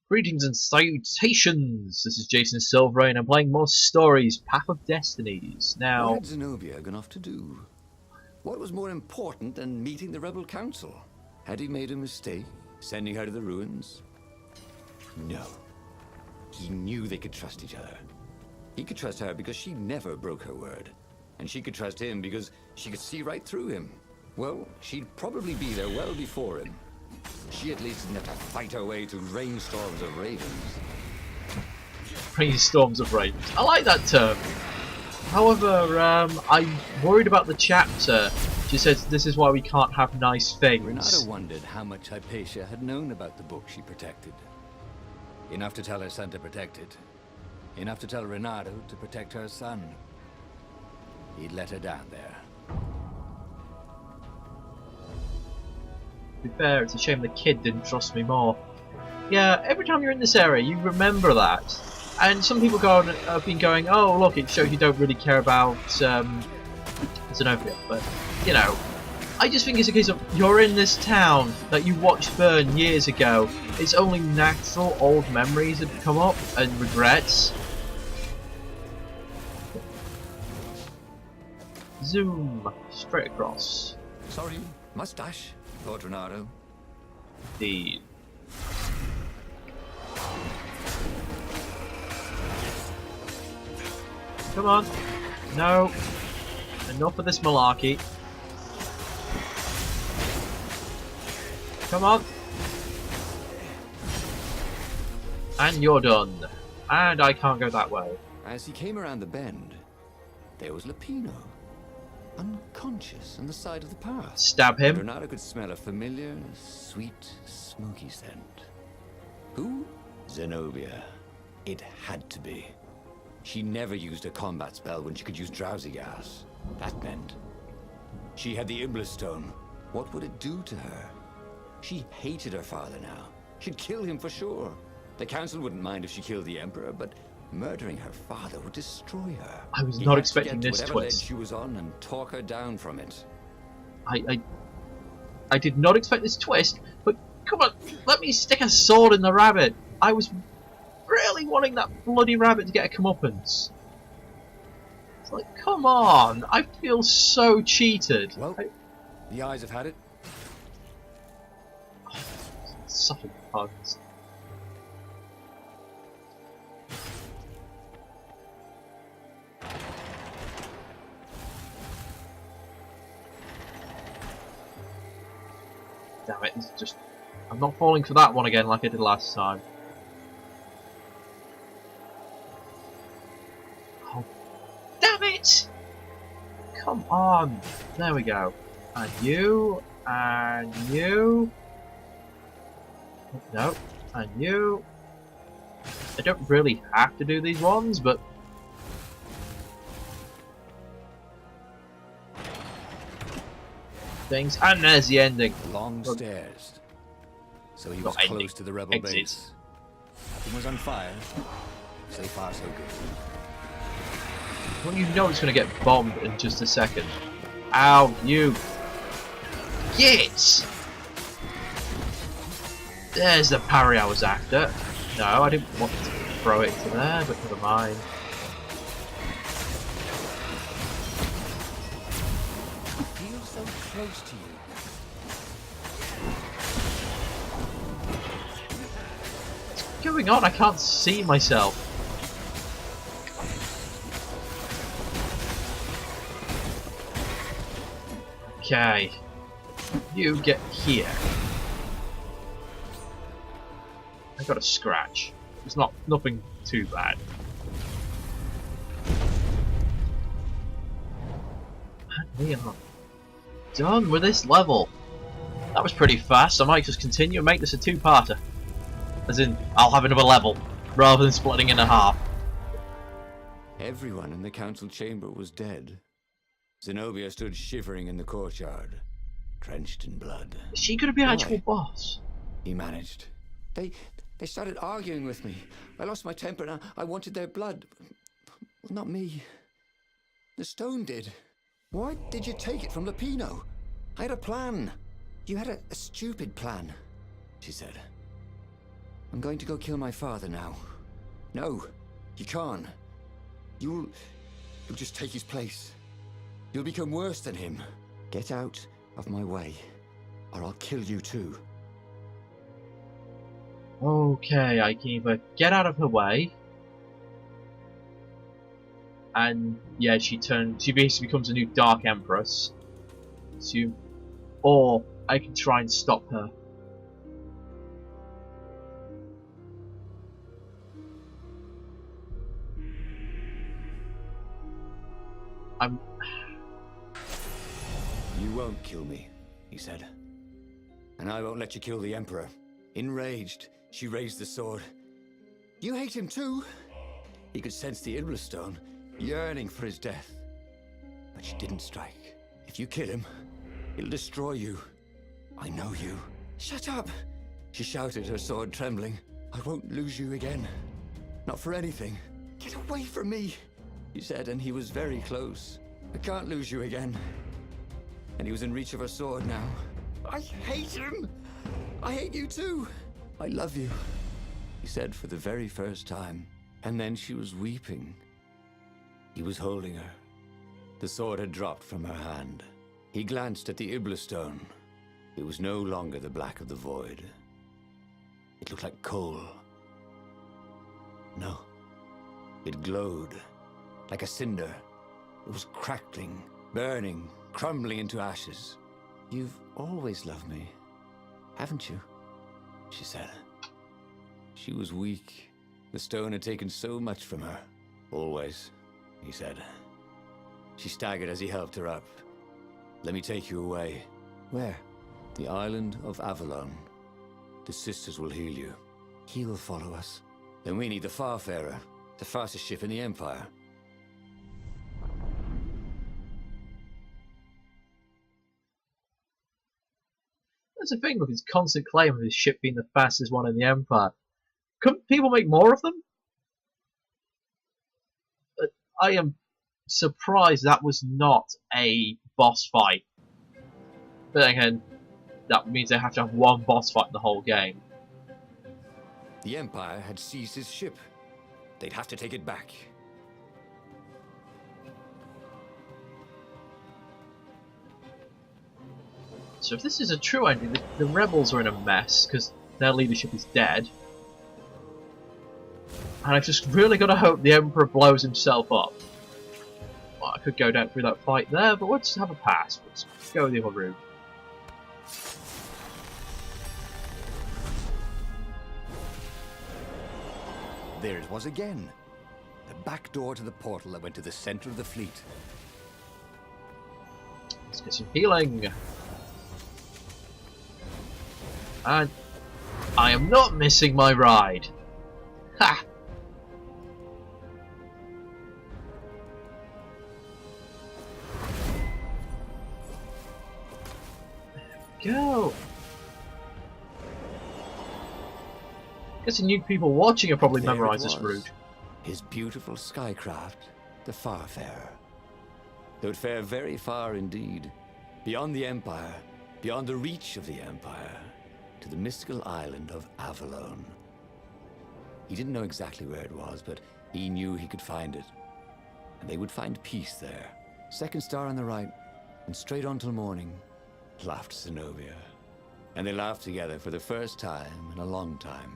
Greetings and salutations! This is Jason Silverain. I'm playing more stories, Path of Destinies. What Now, had Zenobia gone off to do? What was more important than meeting the rebel council? Had he made a mistake, sending her to the ruins? No. He knew they could trust each other. He could trust her because she never broke her word. And she could trust him because she could see right through him. Well, she'd probably be there well before him. She at least didn't have to fight her way through rainstorms of ravens. Rainstorms of Ravens. I like that term. However, I'm worried about the chapter. She says this is why we can't have nice things. Renata wondered how much Hypatia had known about the book she protected. Enough to tell her son to protect it. Enough to tell Renato to protect her son. He'd let her down there. To be fair, it's a shame the kid didn't trust me more. Yeah, every time you're in this area, you remember that. And some people have been going, oh look, it shows you don't really care about Zenobia. But, you know, I just think it's a case of, you're in this town that you watched burn years ago. It's only natural old memories that come up, and regrets. Zoom, straight across. Sorry, mustache, thought Renato. Indeed. Come on. No. Enough of this malarkey. Come on. And you're done. And I can't go that way. As he came around the bend, there was Lupino, unconscious on the side of the path. Stab him. Renato could smell a familiar, sweet, smoky scent. Who? Zenobia. It had to be. She never used a combat spell when she could use drowsy gas. That meant she had the Iblis Stone. What would it do to her? She hated her father now. She'd kill him for sure. The council wouldn't mind if she killed the Emperor, but murdering her father would destroy her. I was not expecting this whatever twist. ledge she was on and talk her down from it. I did not expect this twist, but come on, let me stick a sword in the rabbit. I was really wanting that bloody rabbit to get a comeuppance. It's like, come on, I feel so cheated. Well, the eyes have had it. Suffering puns. Damn it, it's just... I'm not falling for that one again like I did last time. Oh, damn it! Come on! There we go. And you, and you... No, and you... I don't really have to do these ones, but... things, and there's the ending. Long stairs. So he was Got close ending. to the rebel Exit. base. Nothing was on fire. So far, so good. Well, you know it's going to get bombed in just a second. Ow, you... Get! There's the parry I was after. No, I didn't want to throw it to there, but never mind. Feel so close to you. What's going on? I can't see myself. Okay. You get here. I got a scratch. It's nothing too bad. And we are done with this level. That was pretty fast. I might just continue and make this a two-parter. As in, I'll have another level, rather than splitting in half. Everyone in the council chamber was dead. Zenobia stood shivering in the courtyard, drenched in blood. Is she gonna be an actual Why? boss? He managed. They started arguing with me. I lost my temper and I wanted their blood. Well, not me. The stone did. Why did you take it from Lupino? I had a plan. You had a stupid plan, she said. I'm going to go kill my father now. No, you can't. You'll just take his place. You'll become worse than him. Get out of my way, or I'll kill you too. Okay, I can either get out of her way, and yeah, she basically becomes a new Dark Empress, or I can try and stop her. You won't kill me, he said. And I won't let you kill the Emperor. Enraged, she raised the sword. You hate him too? He could sense the Iblastone, yearning for his death. But she didn't strike. If you kill him, it'll destroy you. I know you. Shut up! She shouted, her sword trembling. I won't lose you again. Not for anything. Get away from me, he said, and he was very close. I can't lose you again. And he was in reach of her sword now. I hate him! I hate you too! I love you, he said for the very first time. And then she was weeping. He was holding her. The sword had dropped from her hand. He glanced at the Iblastone. It was no longer the black of the void. It looked like coal. No. It glowed, like a cinder. It was crackling, burning, crumbling into ashes. You've always loved me, haven't you? She said. She was weak. The stone had taken so much from her. Always, he said. She staggered as he helped her up. Let me take you away. Where? The island of Avalon. The sisters will heal you. He will follow us. Then we need the Farfarer, the fastest ship in the Empire. That's the thing with his constant claim of his ship being the fastest one in the Empire. Couldn't people make more of them? I am surprised that was not a boss fight. But then again, that means they have to have one boss fight in the whole game. The Empire had seized his ship. They'd have to take it back. So if this is a true ending, the rebels are in a mess because their leadership is dead. And I've just really got to hope the Emperor blows himself up. Well, I could go down through that fight there, but let's have a pass. Let's go the other route. There it was again. The back door to the portal that went to the center of the fleet. Let's get some healing. And I am not missing my ride. Ha! Go. Guessing you people watching have probably memorized this route. His beautiful skycraft, the Farfarer. They would fare very far indeed, beyond the Empire, beyond the reach of the Empire, to the mystical island of Avalon. He didn't know exactly where it was, but he knew he could find it. And they would find peace there. Second star on the right, and straight on till morning, laughed Zenobia. And they laughed together for the first time in a long time.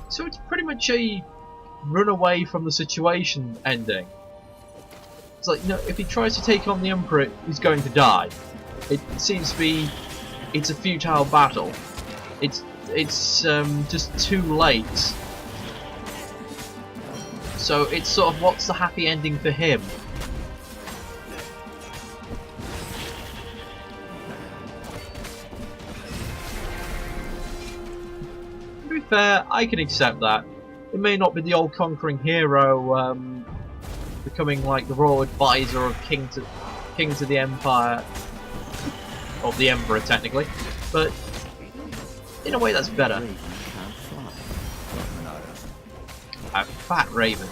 So it's pretty much a run away from the situation ending. It's like, you know, if he tries to take on the Emperor, he's going to die. It seems to be, it's a futile battle. It's just too late. So it's sort of, what's the happy ending for him? To be fair, I can accept that. It may not be the old conquering hero becoming like the royal advisor of kings of the Empire, or the Emperor technically, but in a way that's better. A fat raven.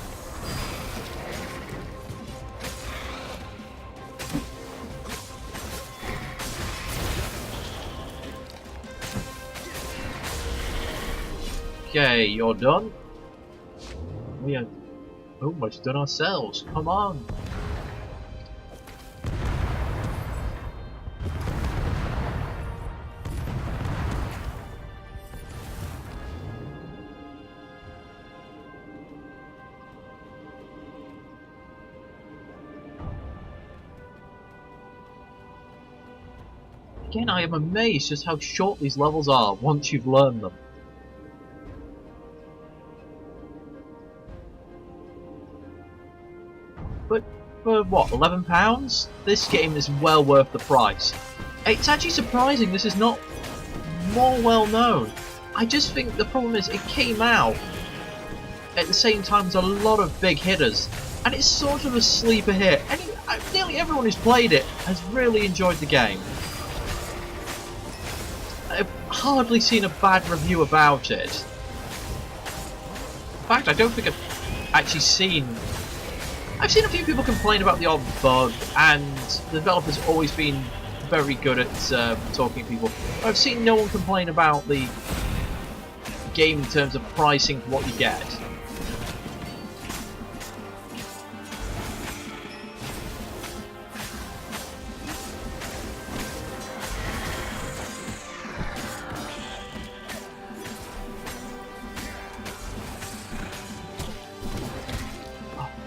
Okay, you're done. We are almost done ourselves. Come on. Again, I am amazed just how short these levels are once you've learned them. But for what, £11? This game is well worth the price. It's actually surprising this is not more well known. I just think the problem is it came out at the same time as a lot of big hitters, and it's sort of a sleeper hit. Nearly everyone who's played it has really enjoyed the game. I've hardly seen a bad review about it. In fact, I don't think I've actually seen... I've seen a few people complain about the odd bug, and the developer's always been very good at talking to people. I've seen no one complain about the game in terms of pricing for what you get.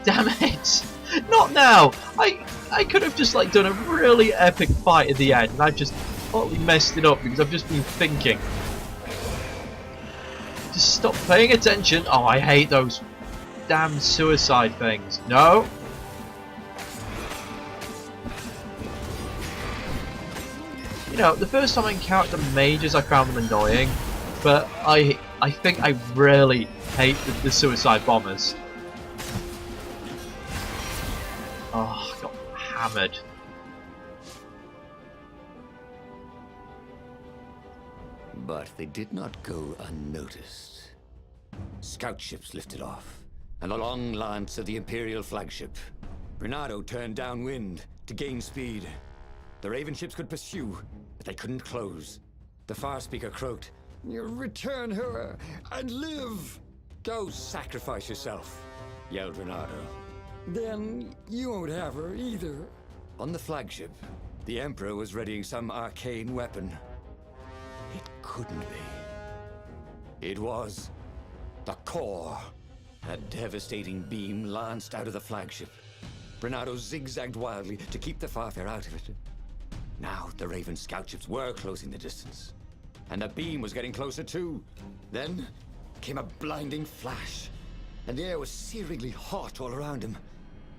Damn it! Not now! I could have just like done a really epic fight at the end, and I've just totally messed it up because I've just been thinking. Just stop paying attention. Oh, I hate those damn suicide things. No! You know, the first time I encountered the mages I found them annoying, but I think I really hate the suicide bombers. Oh, I got hammered. But they did not go unnoticed. Scout ships lifted off, and the long lance of the Imperial flagship. Renato turned downwind to gain speed. The Raven ships could pursue, but they couldn't close. The Far Speaker croaked, "You return her and live!" "Go sacrifice yourself," yelled Renato. "Then you won't have her either." On the flagship, the Emperor was readying some arcane weapon. It couldn't be. It was the core. A devastating beam lanced out of the flagship. Renato zigzagged wildly to keep the Farfair out of it. Now the Raven scout ships were closing the distance, and the beam was getting closer too. Then came a blinding flash, and the air was searingly hot all around him.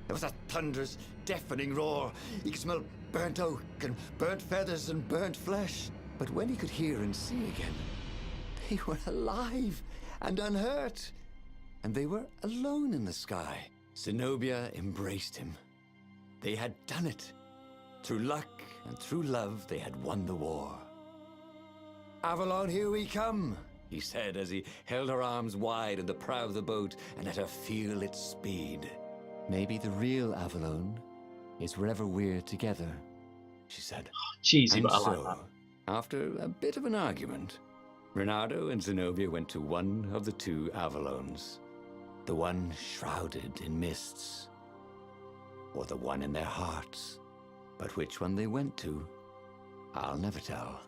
There was a thunderous, deafening roar. He could smell burnt oak and burnt feathers and burnt flesh. But when he could hear and see again, they were alive and unhurt. And they were alone in the sky. Zenobia embraced him. They had done it. Through luck and through love, they had won the war. "Avalon, here we come," he said as he held her arms wide in the prow of the boat and let her feel its speed. "Maybe the real Avalon is wherever we're together," she said. Cheesy, And but I so, like that. after a bit of an argument, Renato and Zenobia went to one of the two Avalons. The one shrouded in mists, or the one in their hearts. But which one they went to, I'll never tell.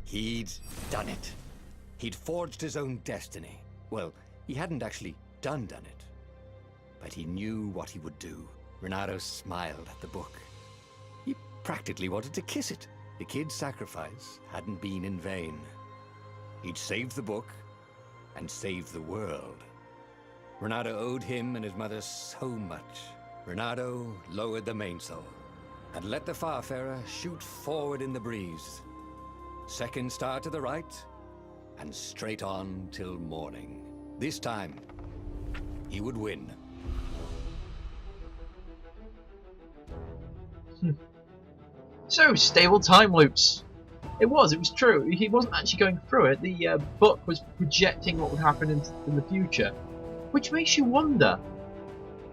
He'd done it. He'd forged his own destiny. Well, he hadn't actually done it, but he knew what he would do. Renato smiled at the book. He practically wanted to kiss it. The kid's sacrifice hadn't been in vain. He'd saved the book and saved the world. Renato owed him and his mother so much. Renato lowered the mainsail and let the Farfarer shoot forward in the breeze. Second star to the right, and straight on till morning. This time, he would win. So, stable time loops. It was true. He wasn't actually going through it. The book was projecting what would happen in the future. Which makes you wonder,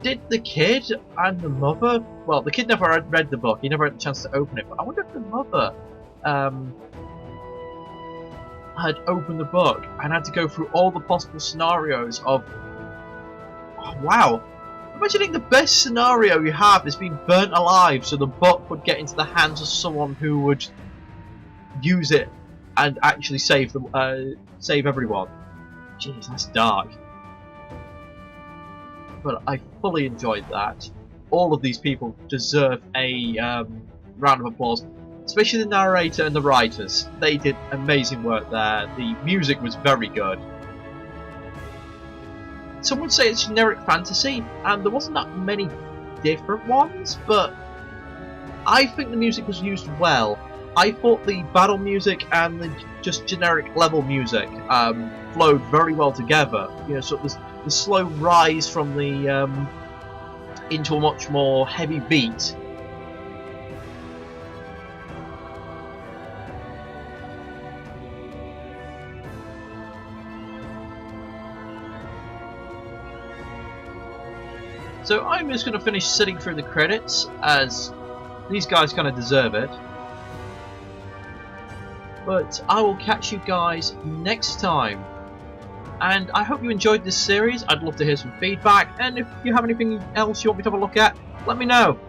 did the kid and the mother... Well, the kid never read the book. He never had the chance to open it. But I wonder if the mother had opened the book and had to go through all the possible scenarios of, oh, wow, imagining the best scenario you have is being burnt alive so the book would get into the hands of someone who would use it and actually save everyone. Jeez, that's dark. But I fully enjoyed that. All of these people deserve a round of applause, especially the narrator and the writers. They did amazing work there. The music was very good. Some would say it's generic fantasy, and there wasn't that many different ones, but I think the music was used well. I thought the battle music and the just generic level music flowed very well together. You know, sort of the slow rise from the into a much more heavy beat. So I'm just going to finish sitting through the credits, as these guys kind of deserve it. But I will catch you guys next time. And I hope you enjoyed this series. I'd love to hear some feedback, and if you have anything else you want me to have a look at, let me know.